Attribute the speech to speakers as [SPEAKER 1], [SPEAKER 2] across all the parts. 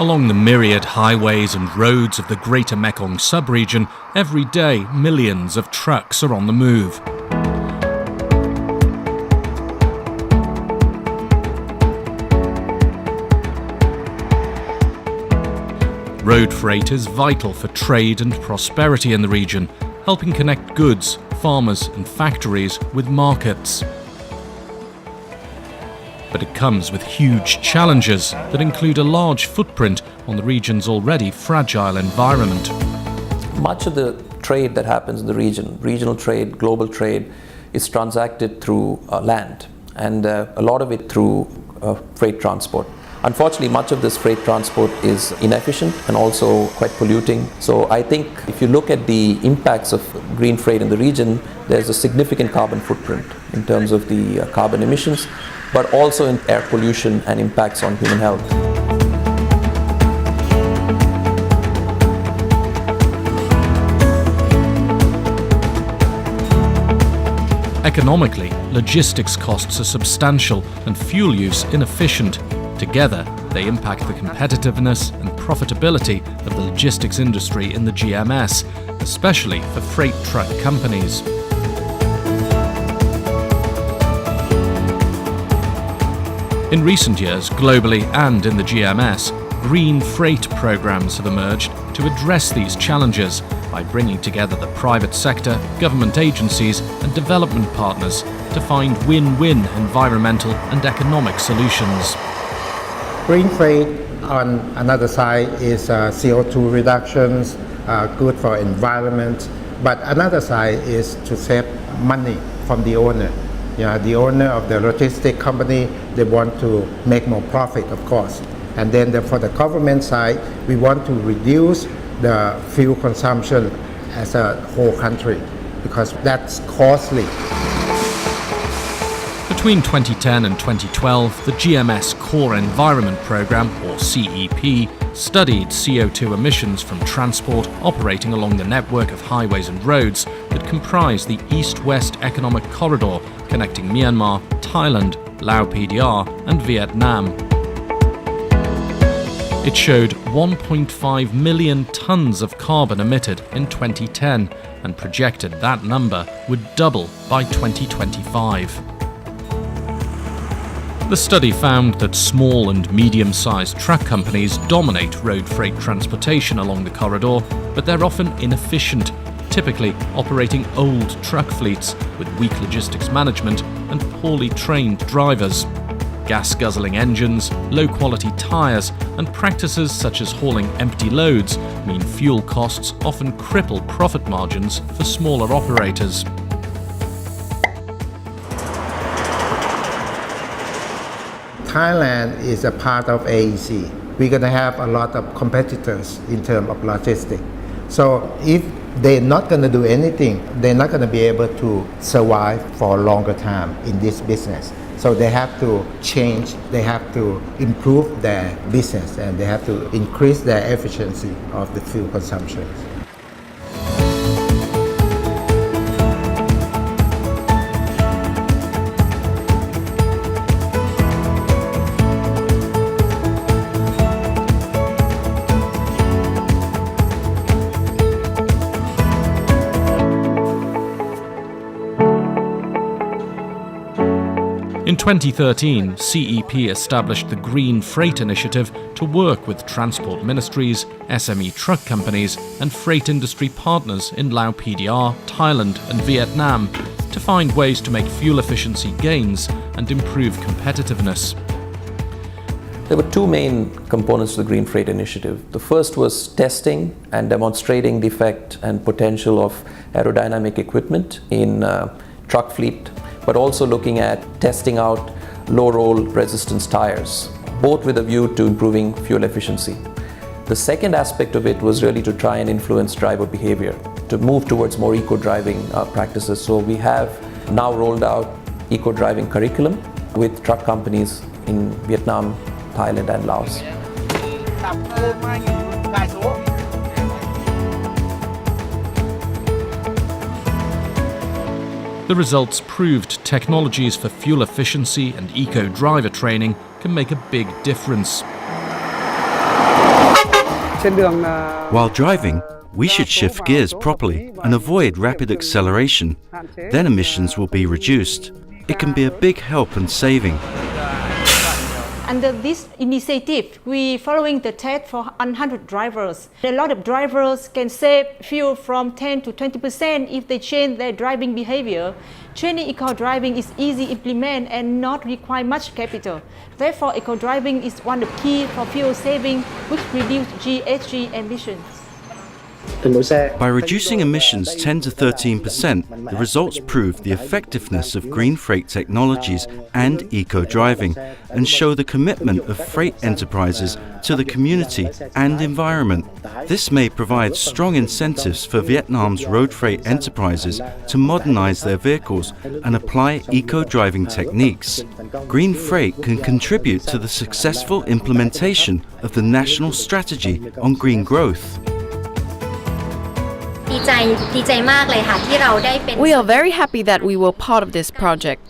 [SPEAKER 1] Along the myriad highways and roads of the greater Mekong subregion, every day millions of trucks are on the move. Road freight is vital for trade and prosperity in the region, helping connect goods, farmers and factories with markets. But it comes with huge challenges that include a large footprint on the region's already fragile environment.
[SPEAKER 2] Much of the trade that happens in the region, regional trade, global trade, is transacted through land, and a lot of it through freight transport. Unfortunately, much of this freight transport is inefficient and also quite polluting. So I think if you look at the impacts of green freight in the region, there's a significant carbon footprint in terms of the carbon emissions, but also in air pollution and impacts on human health.
[SPEAKER 1] Economically, logistics costs are substantial and fuel use inefficient. Together, they impact the competitiveness and profitability of the logistics industry in the GMS, especially for freight truck companies. In recent years, globally and in the GMS, green freight programs have emerged to address these challenges by bringing together the private sector, government agencies and development partners to find win-win environmental and economic solutions.
[SPEAKER 3] Green freight on another side is CO2 reductions, good for environment, but another side is to save money from the owner. The owner of the logistic company, they want to make more profit, of course. And then for the government side, we want to reduce the fuel consumption as a whole country because that's costly.
[SPEAKER 1] Between 2010 and 2012, the GMS Core Environment Programme, or CEP, studied CO2 emissions from transport operating along the network of highways and roads that comprise the East-West Economic Corridor connecting Myanmar, Thailand, Lao PDR and Vietnam. It showed 1.5 million tonnes of carbon emitted in 2010 and projected that number would double by 2025. The study found that small and medium-sized truck companies dominate road freight transportation along the corridor, but they're often inefficient, typically operating old truck fleets with weak logistics management and poorly trained drivers. Gas-guzzling engines, low-quality tyres and practices such as hauling empty loads mean fuel costs often cripple profit margins for smaller operators.
[SPEAKER 3] Thailand is a part of AEC. We're going to have a lot of competitors in terms of logistics. So if they're not going to do anything, they're not going to be able to survive for a longer time in this business. So they have to change, they have to improve their business, and they have to increase their efficiency of the fuel consumption.
[SPEAKER 1] In 2013, CEP established the Green Freight Initiative to work with transport ministries, SME truck companies and freight industry partners in Lao PDR, Thailand and Vietnam to find ways to make fuel efficiency gains and improve competitiveness.
[SPEAKER 2] There were two main components to the Green Freight Initiative. The first was testing and demonstrating the effect and potential of aerodynamic equipment in truck fleet, but also looking at testing out low roll resistance tires, both with a view to improving fuel efficiency. The second aspect of it was really to try and influence driver behavior, to move towards more eco-driving practices. So we have now rolled out eco-driving curriculum with truck companies in Vietnam, Thailand and Laos.
[SPEAKER 1] The results proved technologies for fuel efficiency and eco-driver training can make a big difference.
[SPEAKER 4] While driving, we should shift gears properly and avoid rapid acceleration. Then emissions will be reduced. It can be a big help and saving.
[SPEAKER 5] Under this initiative, we following the test for 100 drivers. A lot of drivers can save fuel from 10 to 20% if they change their driving behavior. Training eco-driving is easy to implement and not require much capital. Therefore, eco-driving is one of the key for fuel saving, which reduce GHG emissions.
[SPEAKER 4] By reducing emissions 10 to 13%, the results prove the effectiveness of green freight technologies and eco-driving and show the commitment of freight enterprises to the community and environment. This may provide strong incentives for Vietnam's road freight enterprises to modernize their vehicles and apply eco-driving techniques. Green freight can contribute to the successful implementation of the national strategy on green growth.
[SPEAKER 6] We are very happy that we were part of this project.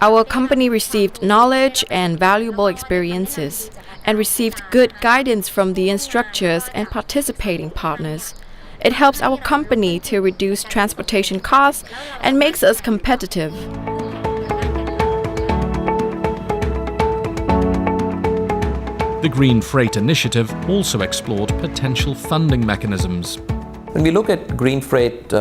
[SPEAKER 6] Our company received knowledge and valuable experiences and received good guidance from the instructors and participating partners. It helps our company to reduce transportation costs and makes us competitive.
[SPEAKER 1] The Green Freight Initiative also explored potential funding mechanisms.
[SPEAKER 2] When we look at green freight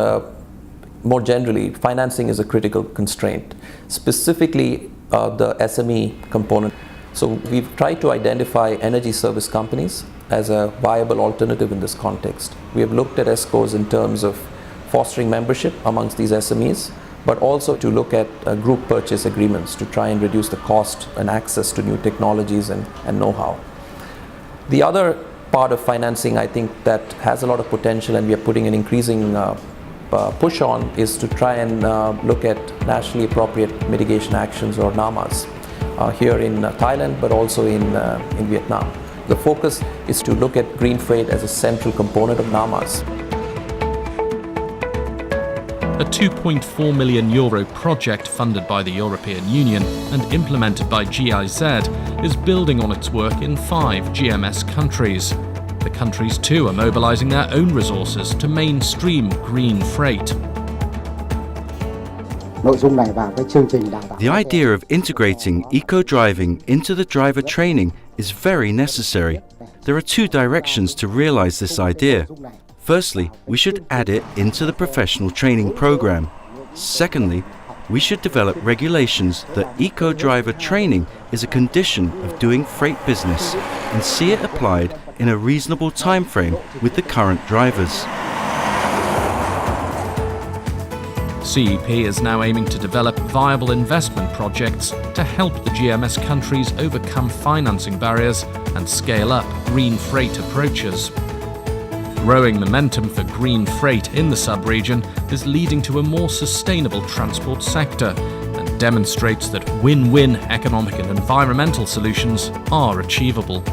[SPEAKER 2] more generally, financing is a critical constraint, specifically the SME component. So we've tried to identify energy service companies as a viable alternative in this context. We have looked at ESCOs in terms of fostering membership amongst these SMEs, but also to look at group purchase agreements to try and reduce the cost and access to new technologies and know-how. The other part of financing, I think, that has a lot of potential and we are putting an increasing push on is to try and look at nationally appropriate mitigation actions, or NAMAs, here in Thailand but also in Vietnam. The focus is to look at green freight as a central component of NAMAs.
[SPEAKER 1] A €2.4 million project funded by the European Union and implemented by GIZ is building on its work in 5 GMS countries. The countries too are mobilising their own resources to mainstream green freight.
[SPEAKER 4] The idea of integrating eco-driving into the driver training is very necessary. There are 2 directions to realise this idea. Firstly, we should add it into the professional training program. Secondly, we should develop regulations that eco-driver training is a condition of doing freight business and see it applied in a reasonable time frame with the current drivers.
[SPEAKER 1] CEP is now aiming to develop viable investment projects to help the GMS countries overcome financing barriers and scale up green freight approaches. Growing momentum for green freight in the sub-region is leading to a more sustainable transport sector and demonstrates that win-win economic and environmental solutions are achievable.